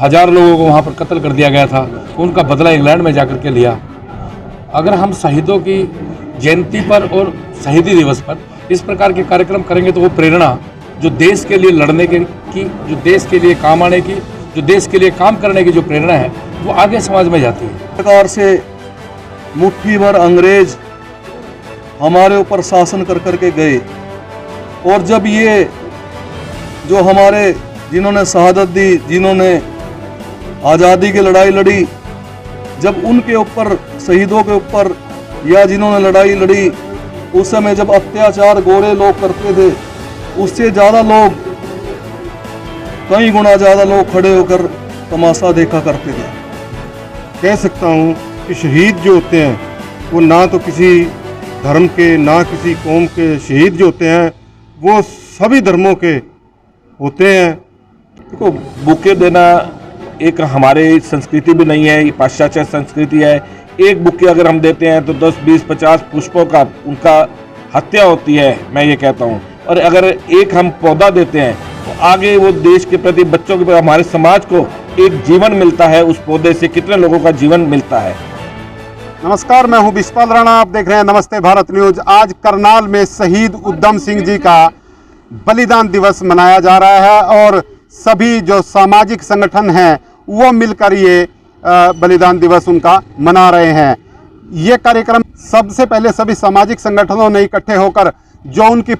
हज़ार लोगों को वहाँ पर कत्ल कर दिया गया था, उनका बदला इंग्लैंड में जाकर के लिया। अगर हम शहीदों की जयंती पर और शहीदी दिवस पर इस प्रकार के कार्यक्रम करेंगे तो वो प्रेरणा जो देश के लिए लड़ने की जो देश के लिए काम आने की, जो देश के लिए काम करने की जो प्रेरणा है वो आगे समाज में जाती है। प्रकार से मुट्ठी भर अंग्रेज हमारे ऊपर शासन कर करके गए, और जब ये जो हमारे जिन्होंने शहादत दी, जिन्होंने आज़ादी की लड़ाई लड़ी, जब उनके ऊपर, शहीदों के ऊपर या जिन्होंने लड़ाई लड़ी, उस समय जब अत्याचार गोरे लोग करते थे, उससे ज़्यादा लोग, कई गुना ज़्यादा लोग खड़े होकर तमाशा देखा करते थे। कह सकता हूँ कि शहीद जो होते हैं वो ना तो किसी धर्म के ना किसी कौम के, शहीद जो होते हैं वो सभी धर्मों के होते हैं। देखो, बुके देना एक हमारे संस्कृति भी नहीं है, ये पाश्चात्य संस्कृति है। एक बुके अगर हम देते हैं तो 10, 20, 50 पुष्पों का उनका हत्या होती है, मैं ये कहता हूँ। और अगर एक हम पौधा देते हैं तो आगे वो देश के प्रति, बच्चों के प्रति, हमारे समाज को एक जीवन मिलता है। उस पौधे से कितने लोगों का जीवन मिलता है। नमस्कार, मैं हूं विशपाल राणा, आप देख रहे हैं नमस्ते भारत न्यूज। आज करनाल में शहीद उद्यम सिंह जी का बलिदान दिवस मनाया जा रहा है और सभी जो सामाजिक संगठन हैं वो मिलकर ये बलिदान दिवस उनका मना रहे हैं। ये कार्यक्रम सबसे पहले सभी सामाजिक संगठनों ने इकट्ठे होकर जो उनकी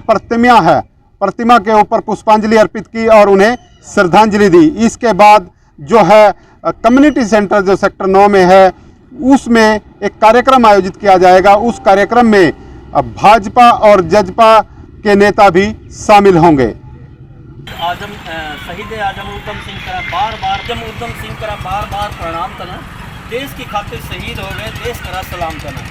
प्रतिमा के ऊपर पुष्पांजलि अर्पित की और उन्हें श्रद्धांजलि दी। इसके बाद जो है कम्युनिटी सेंटर जो सेक्टर 9 में है, उसमें एक कार्यक्रम आयोजित किया जाएगा। उस कार्यक्रम में भाजपा और जजपा के नेता भी शामिल होंगे। शहीद आजम उद्यम सिंह करा बार बार प्रणाम करना। देश की खातिर शहीद हो गए, देश करा सलाम करना।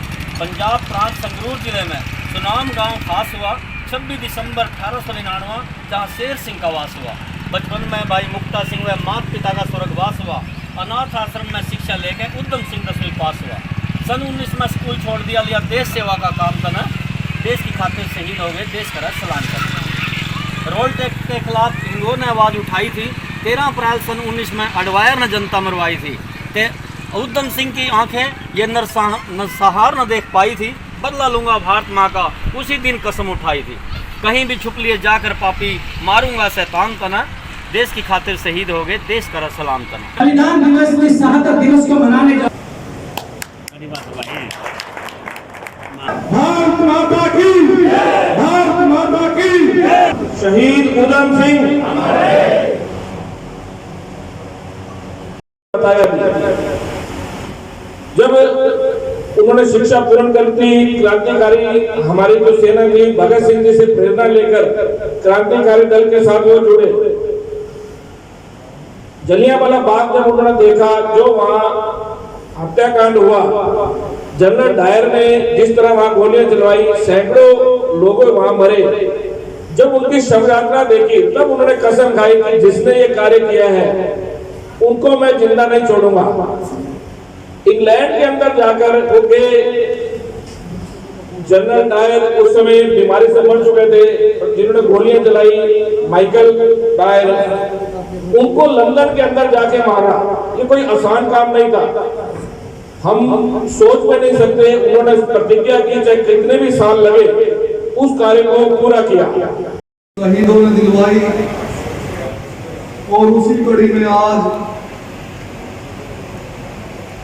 पंजाब प्रांत संगरूर जिले में सुनाम गांव खास हुआ 26 दिसंबर 1899, जहां शेर सिंह का वास हुआ। बचपन में भाई मुक्ता सिंह व माता पिता का स्वर्गवास हुआ। अनाथ आश्रम में शिक्षा लेकर उद्यम सिंह 10वीं पास हुआ। सन 19 में स्कूल छोड़ दिया, देश सेवा का काम करना। देश की खातिर शहीद हो गए, देश करा सलाम करना। रोल टैक्स के खिलाफ हिंदुओं ने आवाज़ उठाई थी। 13 अप्रैल सन 19 में अडवायर ने जनता मरवाई थी। उद्यम सिंह की आंखें ये नरसंहार न देख पाई थी। बदला लूंगा भारत माँ का उसी दिन कसम उठाई थी। कहीं भी छुप लिए जाकर पापी, मारूंगा शैतान तना। देश की खातिर शहीद हो गए, देश करा सलाम करना। बलिदान दिवस में शहादत दिवस को मनाने जा भारत माता की, भारत माता की। शहीद उधम सिंह जब उन्होंने शिक्षा पूर्ण कर दी, क्रांतिकारी हमारी जो सेना थी, भगत सिंह जी से प्रेरणा लेकर क्रांतिकारी दल के साथ वो जुड़े। जलियांवाला बाग जब उन्होंने देखा, जो वहां हत्याकांड हुआ, जनरल डायर ने जिस तरह वहां गोलियां चलवाई, सैकड़ों लोग वहां मरे। जब उनकी शव यात्रा देखी तब उन्होंने कसम खाई कि जिसने ये कार्य किया है उनको मैं जिंदा नहीं छोड़ूंगा। इंग्लैंड के अंदर जाकर उनके जनरल डायर उस समय बीमारी से मर चुके थे, जिन्होंने गोलियां चलाई, माइकल डायर, उनको लंदन के अंदर जाके मारा। ये कोई आसान काम नहीं था, हम सोच में नहीं सकते। उन्होंने प्रतिज्ञा की, चाहे कितने भी साल लगे, उस कार्य को पूरा किया। शहीदों ने दिलवाई और उसी कड़ी में आज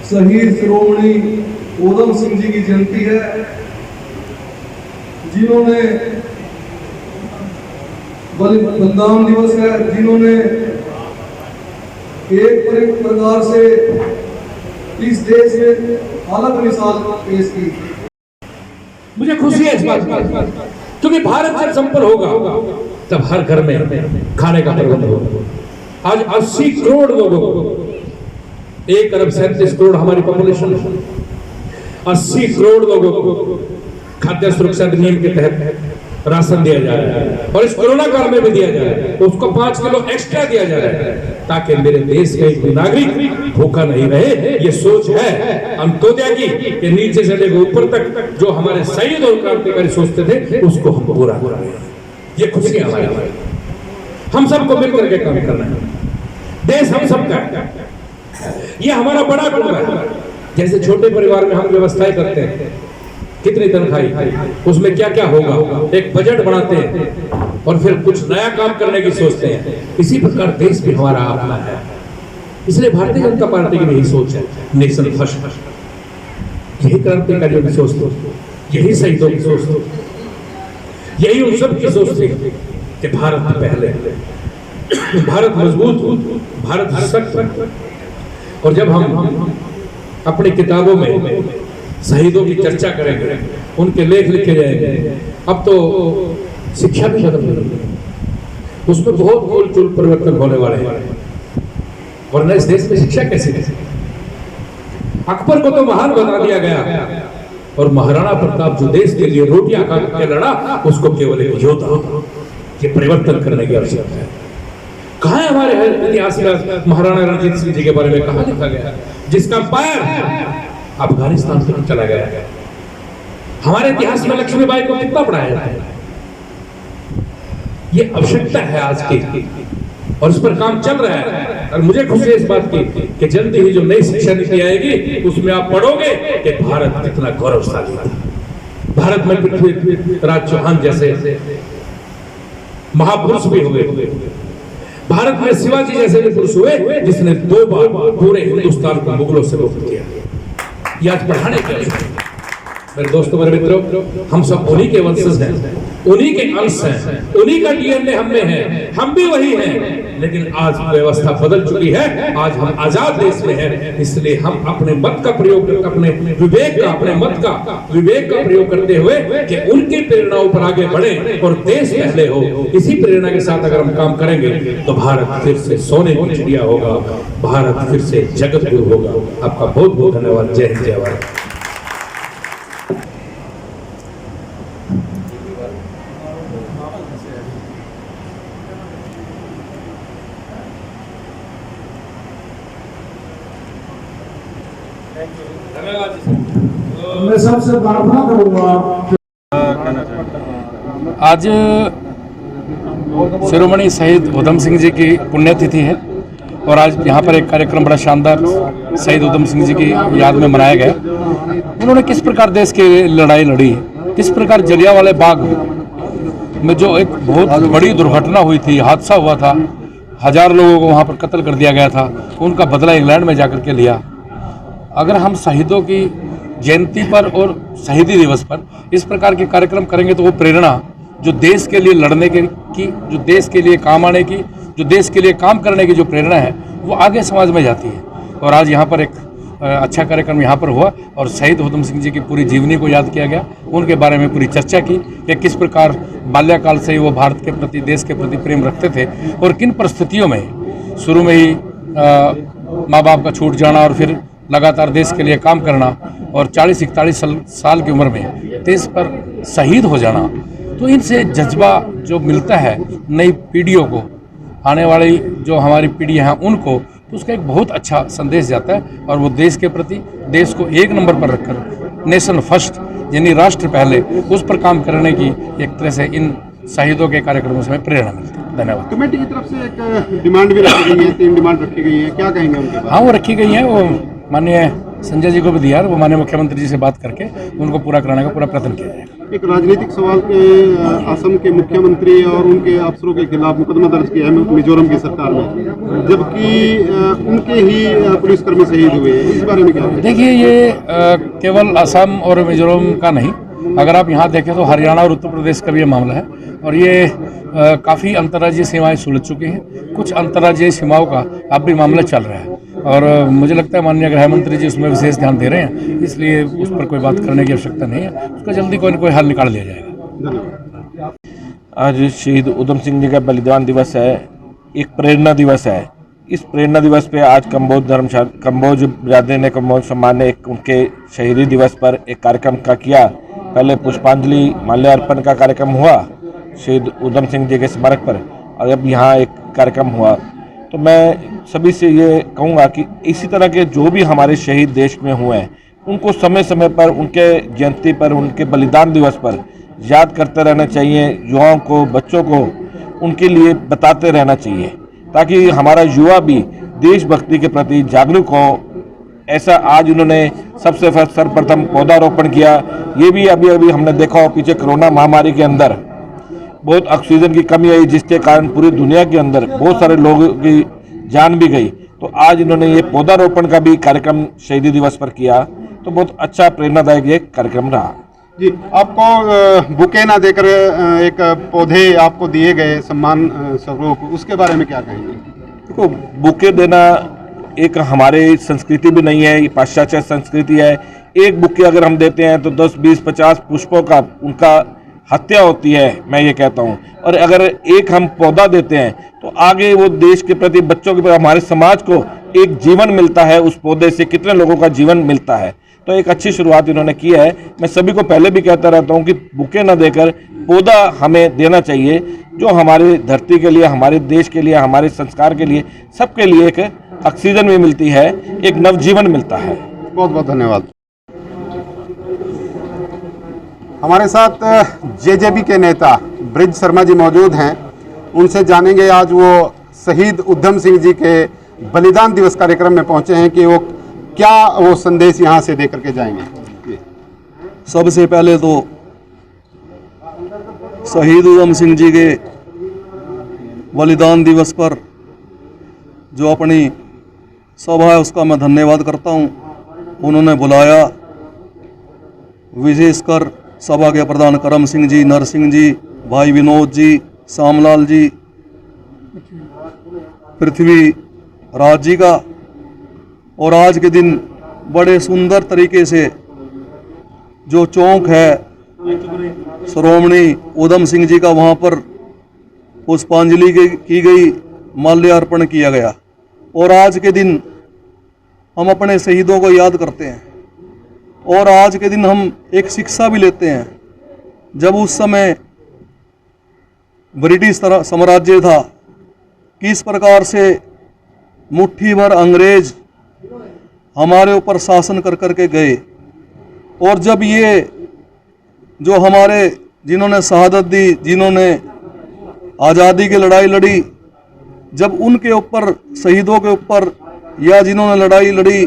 शहीद शिरोमणि उधम सिंह जी की जयंती है, जिन्होंने बलिदान दिवस है, जिन्होंने एक प्रकार से इस देश में अलग मिसाल पेश की। मुझे खुशी है इस बात की, क्योंकि भारत जब संपन्न होगा तब हर घर में खाने का प्रबंध होगा। आज 80 करोड़ लोगों को, 1 अरब 37 करोड़ हमारी पॉपुलेशन, 80 करोड़ लोगों को खाद्य सुरक्षा अधिनियम के तहत राशन दिया जा रहा है और इस कोरोना काल में भी दिया जा रहा है। तो उसको 5 किलो एक्स्ट्रा दिया जा रहा है ताकि मेरे देश का एक नागरिक भूखा नहीं रहे। ये सोच है अंत्योदय की कि नीचे से लेकर ऊपर तक जो हमारे शहीद और क्रांतिकारी सोचते थे उसको हम पूरा करें। ये खुशी हमारी, हम सबको मिलकर के काम करना है। देश हम सबका है, ये हमारा बड़ा कुटुंब है। जैसे छोटे परिवार में हम व्यवस्थाएं करते हैं, कितनी तनख्वाही, उसमें क्या क्या होगा, एक बजट बनाते हैं और फिर कुछ नया काम करने की सोचते हैं। इसी प्रकार देश भी हमारा अपना है। इसलिए भारतीय जनता पार्टी की यही सोच है, नेशन फर्स्ट। यही क्रांतिकारियों की सोच थी, यही शहीदों की सोच थी, यही उन सब की सोच थी कि भारत पहले, भारत मजबूत, भारत सशक्त। और जब हम अपनी किताबों में शहीदों की चर्चा करेंगे, उनके लेख लिखे जाएंगे, अब तो शिक्षा भी खत्म हो गई, उसमें बहुत मूल चूल परिवर्तन होने वाले हैं। वरना इस देश में शिक्षा कैसे? अकबर को तो महान बना दिया गया और महाराणा प्रताप जो देश के लिए रोटियां खा के लड़ा, उसको केवल एक योद्धा के परिवर्तन करने की आवश्यकता है। कहाँ है हमारे इतिहास में महाराणा रणजीत सिंह जी के बारे में कहाँ लिखा गया, जिसका पैर अफगानिस्तान तक चला गया है? हमारे इतिहास में लक्ष्मीबाई को कितना पढ़ाया जाता है? ये आवश्यकता है आज की, और इस पर काम चल रहा है। और मुझे खुशी है इस बात की कि जल्दी ही जो नई शिक्षा नीति आएगी, उसमें आप पढ़ोगे कि भारत कितना गौरवशाली था। भारत में पृथ्वीराज चौहान जैसे महापुरुष भी हुए, भारत में शिवाजी जैसे भी पुरुष हुए, जिसने 2 बार पूरे हिंदुस्तान को मुगलों से मुक्त किया। ये आज पढ़ाने के लिए मेरे दोस्तों, मेरे मित्रों, हम सब उन्हीं के वंशज हैं, उन्हीं के अंश हैं, उन्हीं का डीएनए हम में है, हम भी वही हैं। लेकिन आज व्यवस्था बदल चुकी है, आज हम आजाद देश में हैं। इसलिए हम अपने मत का प्रयोग, अपने विवेक का, अपने मत का, विवेक का प्रयोग करते हुए कि उनकी प्रेरणाओं पर आगे बढ़े और देश पहले हो। इसी प्रेरणा के साथ अगर हम काम करेंगे तो भारत फिर से सोने की चिड़िया होगा, भारत फिर से जगत गुरु होगा। आपका बहुत बहुत धन्यवाद। जय हिंद, जय भारत। मैं सबसे प्रार्थना करूंगा। आज शिरोमणि शहीद उधम सिंह जी की पुण्यतिथि है और आज यहाँ पर एक कार्यक्रम बड़ा शानदार शहीद उधम सिंह जी की याद में मनाया गया। उन्होंने किस प्रकार देश की लड़ाई लड़ी, किस प्रकार जलियांवाला बाग में जो एक बहुत बड़ी दुर्घटना हुई थी, हादसा हुआ था, 1000 लोगों को वहाँ पर कत्ल कर दिया गया था, उनका बदला इंग्लैंड में जाकर के लिया। अगर हम शहीदों की जयंती पर और शहीदी दिवस पर इस प्रकार के कार्यक्रम करेंगे तो वो प्रेरणा जो देश के लिए लड़ने की, जो देश के लिए काम आने की, जो देश के लिए काम करने की जो प्रेरणा है, वो आगे समाज में जाती है। और आज यहाँ पर एक अच्छा कार्यक्रम यहाँ पर हुआ और शहीद उधम सिंह जी की पूरी जीवनी को याद किया गया, उनके बारे में पूरी चर्चा की कि किस प्रकार बाल्यकाल से ही वो भारत के प्रति, देश के प्रति प्रेम रखते थे और किन परिस्थितियों में शुरू में ही माँ बाप का छूट जाना और फिर लगातार देश के लिए काम करना और 40-41 साल की उम्र में देश पर शहीद हो जाना, तो इनसे जज्बा जो मिलता है नई पीढ़ियों को, आने वाली जो हमारी पीढ़ियाँ हैं उनको, तो उसका एक बहुत अच्छा संदेश जाता है और वो देश के प्रति, देश को एक नंबर पर रखकर नेशन फर्स्ट यानी राष्ट्र पहले, उस पर काम करने की एक तरह से इन शहीदों के कार्यक्रमों से हमें प्रेरणा मिलती है। धन्यवाद। कमेटी की तरफ से एक डिमांड भी रखी गई है, 3 डिमांड रखी गई है, क्या कहेंगे उनके बारे में? हाँ, वो रखी गई हैं, वो माननीय संजय जी को भी दिया, वो माननीय मुख्यमंत्री जी से बात करके उनको पूरा कराने का पूरा प्रयत्न किया जाएगा। एक राजनीतिक सवाल के असम के मुख्यमंत्री और उनके अफसरों के खिलाफ मुकदमा दर्ज किया है मिजोरम की सरकार में, जबकि उनके ही पुलिसकर्मी शहीद हुए, इस बारे में क्या? देखिए, ये केवल असम और मिजोरम का नहीं, अगर आप यहाँ देखें तो हरियाणा और उत्तर प्रदेश का भी ये मामला है और ये काफ़ी अंतर्राज्यीय सीमाएं सुलझ चुकी हैं। कुछ अंतर्राज्यीय सीमाओं का अब भी मामला चल रहा है और मुझे लगता है माननीय गृह मंत्री जी उसमें विशेष ध्यान दे रहे हैं, इसलिए उस पर कोई बात करने की आवश्यकता नहीं है, उसका जल्दी कोई न कोई हल निकाल लिया जाएगा। आज शहीद उधम सिंह जी का बलिदान दिवस है, एक प्रेरणा दिवस है। इस प्रेरणा दिवस पे आज कंबोज बिरादरी ने, कंबोज सम्मान ने एक उनके शहीदी दिवस पर एक कार्यक्रम का किया। पहले पुष्पांजलि माल्यार्पण का कार्यक्रम हुआ शहीद उधम सिंह जी के स्मारक पर और अब यहाँ एक कार्यक्रम हुआ। तो मैं सभी से ये कहूँगा कि इसी तरह के जो भी हमारे शहीद देश में हुए हैं उनको समय समय पर, उनके जयंती पर, उनके बलिदान दिवस पर याद करते रहना चाहिए। युवाओं को, बच्चों को उनके लिए बताते रहना चाहिए ताकि हमारा युवा भी देशभक्ति के प्रति जागरूक हो। ऐसा आज उन्होंने सबसे सर्वप्रथम पौधारोपण किया। ये भी अभी अभी हमने देखा हो, पीछे कोरोना महामारी के अंदर बहुत ऑक्सीजन की कमी आई, जिसके कारण पूरी दुनिया के अंदर बहुत सारे लोगों की जान भी गई। तो आज इन्होंने ये पौधारोपण का भी कार्यक्रम शहीदी दिवस पर किया, तो बहुत अच्छा प्रेरणादायक ये कार्यक्रम रहा। जी, आपको बुके ना देकर एक पौधे आपको दिए गए सम्मान स्वरूप, उसके बारे में क्या कहेंगे? देखो, बुके देना एक हमारे संस्कृति भी नहीं है, ये पाश्चात्य संस्कृति है। एक बुके अगर हम देते हैं तो 10, 20, 50 पुष्पों का उनका हत्या होती है, मैं ये कहता हूँ। और अगर एक हम पौधा देते हैं तो आगे वो देश के प्रति, बच्चों के प्रति, हमारे समाज को एक जीवन मिलता है। उस पौधे से कितने लोगों का जीवन मिलता है। तो एक अच्छी शुरुआत इन्होंने की है। मैं सभी को पहले भी कहता रहता हूँ कि बुके न देकर पौधा हमें देना चाहिए, जो हमारी धरती के लिए, हमारे देश के लिए, हमारे संस्कार के लिए, सबके लिए एक ऑक्सीजन भी मिलती है, एक नवजीवन मिलता है। बहुत बहुत धन्यवाद। हमारे साथ जेजेबी के नेता ब्रिज शर्मा जी मौजूद हैं। उनसे जानेंगे, आज वो शहीद उधम सिंह जी के बलिदान दिवस कार्यक्रम में पहुंचे हैं कि वो क्या वो संदेश यहाँ से देकर के जाएंगे। सबसे पहले तो शहीद उधम सिंह जी के बलिदान दिवस पर जो अपनी सभा है उसका मैं धन्यवाद करता हूँ। उन्होंने बुलाया, विशेषकर सभा के प्रधान करम सिंह जी, नरसिंह जी, भाई विनोद जी, श्यामलाल जी, पृथ्वी राज जी का। और आज के दिन बड़े सुंदर तरीके से जो चौक है श्रोमणी उधम सिंह जी का, वहाँ पर पुष्पांजलि की गई, माल्यार्पण किया गया। और आज के दिन हम अपने शहीदों को याद करते हैं। और आज के दिन हम एक शिक्षा भी लेते हैं। जब उस समय ब्रिटिश साम्राज्य था, किस प्रकार से मुट्ठी भर अंग्रेज हमारे ऊपर शासन कर करके गए। और जब ये जो हमारे जिन्होंने शहादत दी, जिन्होंने आज़ादी की लड़ाई लड़ी, जब उनके ऊपर, शहीदों के ऊपर, या जिन्होंने लड़ाई लड़ी,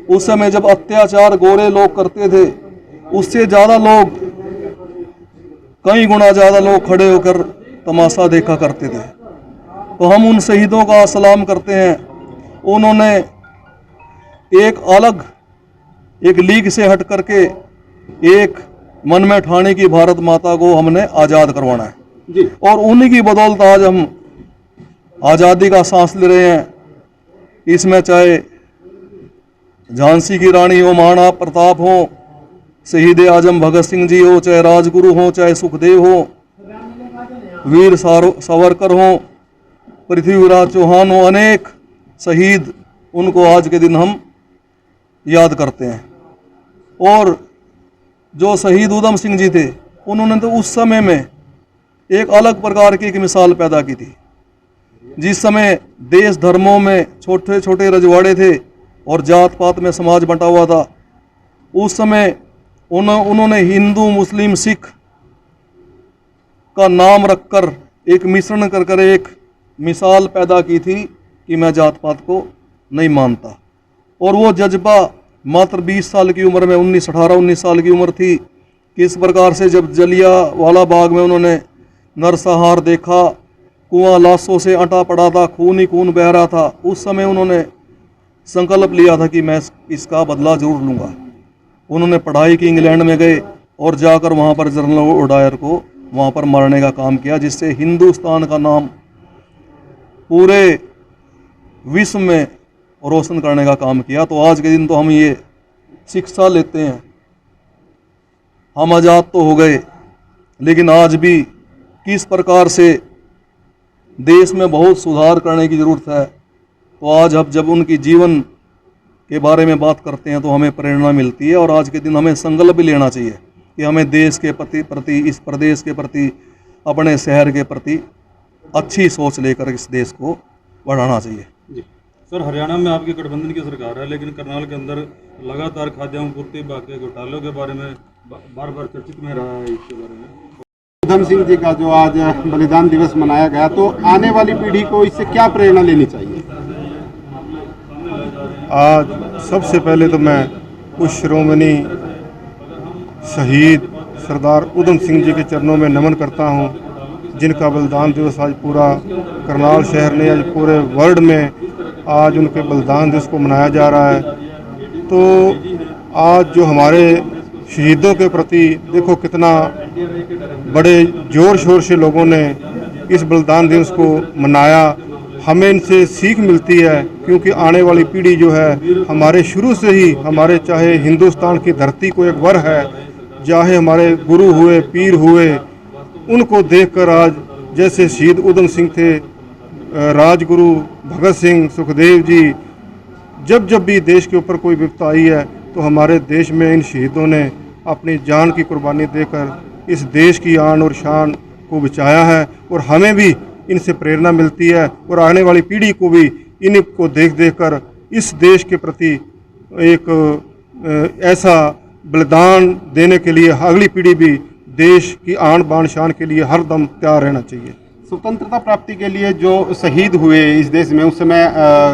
उस समय जब अत्याचार गोरे लोग करते थे, उससे ज़्यादा लोग, कई गुना ज़्यादा लोग खड़े होकर तमाशा देखा करते थे। तो हम उन शहीदों का सलाम करते हैं। उन्होंने एक अलग, एक लीग से हट करके एक मन में ठाने की भारत माता को हमने आज़ाद करवाना है जी। और उन्हीं की बदौलत आज हम आज़ादी का सांस ले रहे हैं। इसमें चाहे झांसी की रानी हो, महाराणा प्रताप हो, शहीद आजम भगत सिंह जी हो, चाहे राजगुरु हो, चाहे सुखदेव हो, वीर सावरकर हो, पृथ्वीराज चौहान हो, अनेक शहीद, उनको आज के दिन हम याद करते हैं। और जो शहीद उधम सिंह जी थे, उन्होंने तो उस समय में एक अलग प्रकार की एक मिसाल पैदा की थी। जिस समय देश धर्मों में छोटे छोटे रजवाड़े थे और जात पात में समाज बंटा हुआ था, उस समय उन्होंने हिंदू, मुस्लिम, सिख का नाम रखकर एक मिश्रण कर एक मिसाल पैदा की थी कि मैं जात पात को नहीं मानता। और वो जज्बा मात्र 20 साल की उम्र में, 18-19 साल की उम्र थी, किस प्रकार से जब जलियांवाला बाग में उन्होंने नरसंहार देखा, कुआं लाशों से अटा पड़ा था, खून ही खून बह रहा था, उस समय उन्होंने संकल्प लिया था कि मैं इसका बदला जरूर लूँगा। उन्होंने पढ़ाई की, इंग्लैंड में गए और जाकर वहाँ पर जनरल डायर को वहाँ पर मारने का काम किया, जिससे हिंदुस्तान का नाम पूरे विश्व में रोशन करने का काम किया। तो आज के दिन तो हम ये शिक्षा लेते हैं, हम आज़ाद तो हो गए, लेकिन आज भी किस प्रकार से देश में बहुत सुधार करने की ज़रूरत है। तो आज हम जब उनकी जीवन के बारे में बात करते हैं तो हमें प्रेरणा मिलती है। और आज के दिन हमें संकल्प भी लेना चाहिए कि हमें देश के प्रति, इस प्रदेश के प्रति, अपने शहर के प्रति अच्छी सोच लेकर इस देश को बढ़ाना चाहिए जी। सर, हरियाणा में आपकी गठबंधन की सरकार है, लेकिन करनाल के अंदर लगातार खाद्यान्न पूर्ति बाकी घोटालों के बारे में बार बार चर्चित में रहा है। इसके बारे में उधम सिंह जी का जो आज बलिदान दिवस मनाया गया, तो आने वाली पीढ़ी को इससे क्या प्रेरणा लेनी चाहिए? आज सबसे पहले तो मैं उस शिरोमणि शहीद सरदार उधम सिंह जी के चरणों में नमन करता हूं, जिनका बलिदान दिवस आज पूरा करनाल शहर ने, आज पूरे वर्ल्ड में आज उनके बलिदान दिवस को मनाया जा रहा है। तो आज जो हमारे शहीदों के प्रति देखो कितना बड़े जोर शोर से लोगों ने इस बलिदान दिवस को मनाया। हमें इनसे सीख मिलती है, क्योंकि आने वाली पीढ़ी जो है हमारे शुरू से ही, हमारे चाहे हिंदुस्तान की धरती को एक वर है, चाहे हमारे गुरु हुए, पीर हुए, उनको देखकर आज जैसे शहीद उधम सिंह थे, राजगुरु भगत सिंह, सुखदेव जी, जब जब भी देश के ऊपर कोई विपदा आई है तो हमारे देश में इन शहीदों ने अपनी जान की कुर्बानी देकर इस देश की आन और शान को बचाया है। और हमें भी इनसे प्रेरणा मिलती है और आने वाली पीढ़ी को भी इनको देख देख कर इस देश के प्रति एक ऐसा बलिदान देने के लिए अगली पीढ़ी भी देश की आन बान शान के लिए हरदम तैयार रहना चाहिए। स्वतंत्रता प्राप्ति के लिए जो शहीद हुए इस देश में, उस समय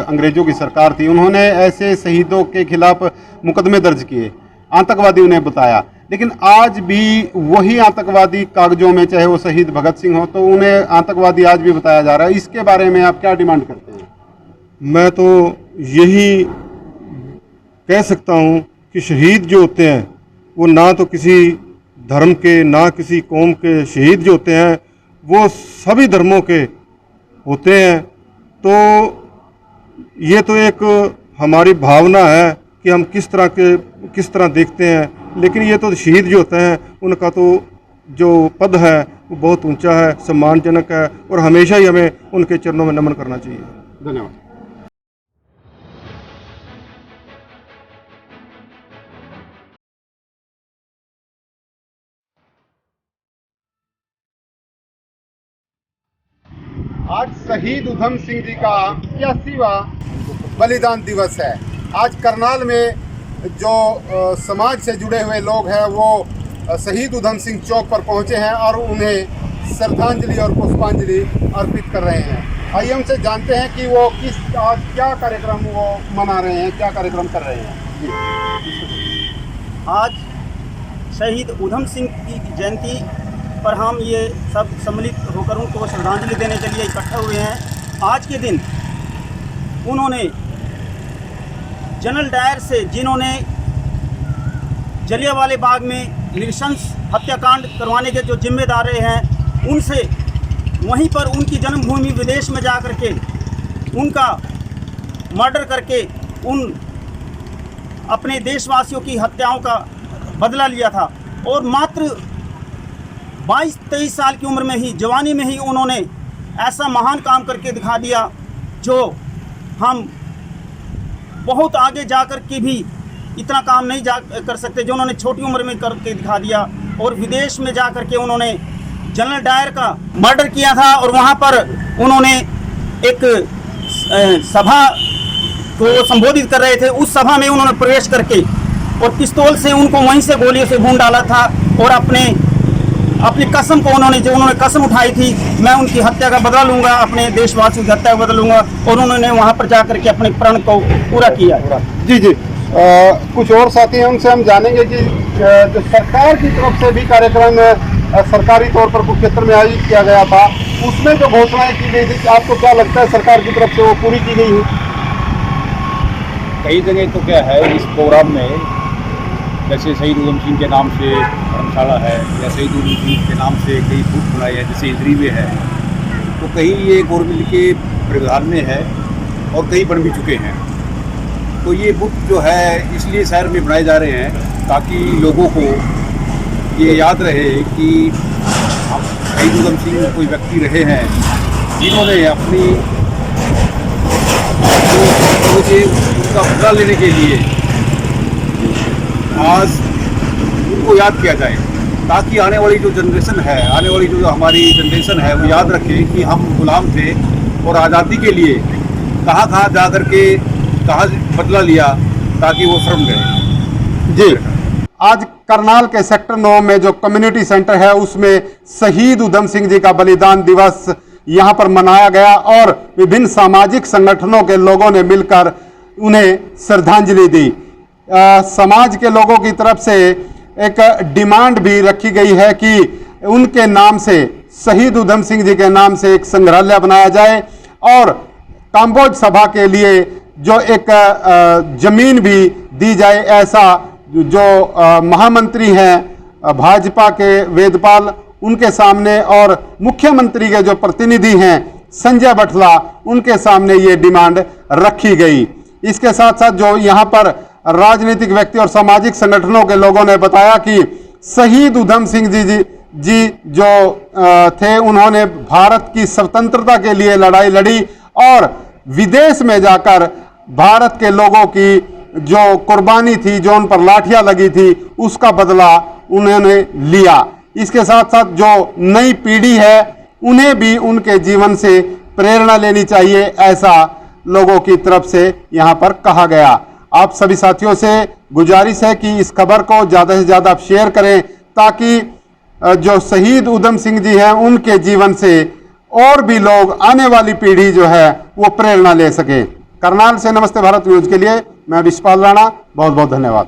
अंग्रेजों की सरकार थी, उन्होंने ऐसे शहीदों के खिलाफ मुकदमे दर्ज किए, आतंकवादी उन्हें बताया। लेकिन आज भी वही आतंकवादी कागजों में, चाहे वो शहीद भगत सिंह हो, तो उन्हें आतंकवादी आज भी बताया जा रहा है। इसके बारे में आप क्या डिमांड करते हैं? मैं तो यही कह सकता हूँ कि शहीद जो होते हैं वो ना तो किसी धर्म के, ना किसी कौम के, शहीद जो होते हैं वो सभी धर्मों के होते हैं। तो ये तो एक हमारी भावना है कि हम किस तरह देखते हैं, लेकिन ये तो शहीद जो होते हैं उनका तो जो पद है वो बहुत ऊंचा है, सम्मानजनक है, और हमेशा ही हमें उनके चरणों में नमन करना चाहिए। धन्यवाद। आज शहीद उधम सिंह जी का 81वां बलिदान दिवस है। आज करनाल में जो समाज से जुड़े हुए लोग हैं वो शहीद उधम सिंह चौक पर पहुंचे हैं और उन्हें श्रद्धांजलि और पुष्पांजलि अर्पित कर रहे हैं। आइए उनसे जानते हैं कि वो आज क्या कार्यक्रम वो मना रहे हैं, क्या कार्यक्रम कर रहे हैं। आज शहीद उधम सिंह की जयंती पर हम ये सब सम्मिलित होकर उनको श्रद्धांजलि देने के लिए इकट्ठा हुए हैं। आज के दिन उन्होंने जनरल डायर से, जिन्होंने जलियांवाला बाग में नृशंस हत्याकांड करवाने के जो जिम्मेदार रहे हैं, उनसे वहीं पर उनकी जन्मभूमि विदेश में जा कर के उनका मर्डर करके उन अपने देशवासियों की हत्याओं का बदला लिया था। और मात्र 22-23 साल की उम्र में ही, जवानी में ही उन्होंने ऐसा महान काम करके दिखा दिया जो हम बहुत आगे जाकर के भी इतना काम नहीं कर सकते, जो उन्होंने छोटी उम्र में करके दिखा दिया। और विदेश में जा कर के उन्होंने जनरल डायर का मर्डर किया था और वहाँ पर उन्होंने एक सभा को संबोधित कर रहे थे। उस सभा में उन्होंने प्रवेश करके और पिस्तौल से उनको वहीं से गोलियों से भून डाला था और अपनी कसम को उन्होंने कसम उठाई थी, मैं उनकी हत्या का बदला लूंगा, अपने देशवासियों की हत्या का बदला लूंगा, और उन्होंने वहां पर जाकर के अपने प्रण को पूरा किया। जी जी, कुछ और साथी हैं, उनसे हम जानेंगे कि जो सरकार की तरफ से भी कार्यक्रम सरकारी तौर पर कुरुक्षेत्र में आयोजित किया गया था, उसमें जो घोषणाएं की गई थी, आपको क्या लगता है सरकार की तरफ से वो पूरी की गई है? कई जगह तो क्या है इस प्रोग्राम में, जैसे शहीद उधम सिंह के नाम से धर्मशाला है या शहीद उधम सिंह के नाम से कई बूथ बनाए हैं, जैसे इंद्री में है, तो कहीं ये गौरमिल के प्रधान में है और कई बन भी चुके हैं। तो ये बूथ जो है इसलिए शहर में बनाए जा रहे हैं ताकि लोगों को ये याद रहे कि शहीद उधम सिंह कोई व्यक्ति रहे हैं जिन्होंने अपनी उनका बदला लेने के लिए आज उनको याद किया जाए, ताकि आने वाली जो जनरेशन है, आने वाली जो हमारी जनरेशन है, वो याद रखे कि हम गुलाम थे और आज़ादी के लिए कहाँ जा कर के कहाँ बदला लिया, ताकि वो शर्म गए। जी, आज करनाल के सेक्टर 9 में जो कम्युनिटी सेंटर है उसमें शहीद उधम सिंह जी का बलिदान दिवस यहां पर मनाया गया और विभिन्न सामाजिक संगठनों के लोगों ने मिलकर उन्हें श्रद्धांजलि दी। समाज के लोगों की तरफ से एक डिमांड भी रखी गई है कि उनके नाम से, शहीद उधम सिंह जी के नाम से एक संग्रहालय बनाया जाए और काम्बोज सभा के लिए जो एक जमीन भी दी जाए। ऐसा जो महामंत्री हैं भाजपा के वेदपाल, उनके सामने और मुख्यमंत्री के जो प्रतिनिधि हैं संजय बटला, उनके सामने ये डिमांड रखी गई। इसके साथ साथ जो यहाँ पर राजनीतिक व्यक्ति और सामाजिक संगठनों के लोगों ने बताया कि शहीद उधम सिंह जी जो थे, उन्होंने भारत की स्वतंत्रता के लिए लड़ाई लड़ी और विदेश में जाकर भारत के लोगों की जो कुर्बानी थी, जो उन पर लाठियां लगी थी, उसका बदला उन्होंने लिया। इसके साथ साथ जो नई पीढ़ी है उन्हें भी उनके जीवन से प्रेरणा लेनी चाहिए, ऐसा लोगों की तरफ से यहाँ पर कहा गया। आप सभी साथियों से गुजारिश है कि इस खबर को ज़्यादा से ज़्यादा आप शेयर करें ताकि जो शहीद उधम सिंह जी हैं उनके जीवन से और भी लोग, आने वाली पीढ़ी जो है वो प्रेरणा ले सके। करनाल से नमस्ते भारत न्यूज के लिए मैं विश्वपाल राणा, बहुत बहुत धन्यवाद।